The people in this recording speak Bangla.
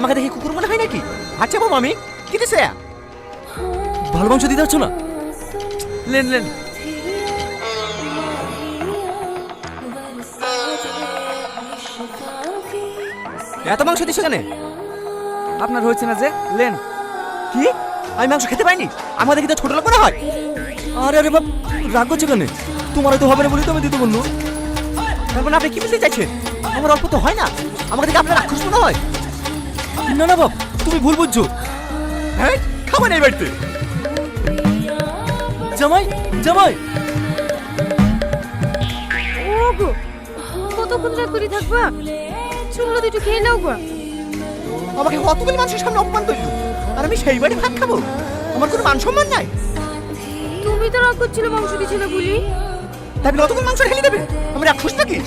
আমাকে দেখে কুকুর মনে হয় নাকি? আচ্ছা বাবা, আমি কি দিছে? ভালো মাংস দিতে পারছো না? Lane lane. এত মাংস দিছো কেন? আপনার হয়েছে না যে, লেন। কি? আমি মাংস খেতে পাইনি? আমাদের দেখি তো ছোট লোক মনে হয়। আরে আরে বাপ, রাগ করছো কেন? তোমার তো হবে না বলি তো আমি দিতে বললো। তার মানে আপনি কি বলতে চাইছেন? আমার অল্প তো হয় না, আমাকে দেখে আপনার রাক্ষস মনে হয়। না না বাপ, তুমি ভুল বুঝছো। হ্যাঁ, খাবার এই বাড়িতে। জামাই জামাই, ওগো, কতক্ষণ রাগ করে থাকবা? চুলো দুটো খেয়ে নাও গো। আমাকে কতগুলি মানুষের সামনে অপমান করলো, আর আমি সেই বাড়ি ভাত খাবো? আমার কোনো মান সম্মান নাই। তুমি তো রাগ করছিলে মাংস দিছিলে বলি। তাই কতগুলো মাংস ঢেলে দেবে? আমি রাক্ষস নাকি?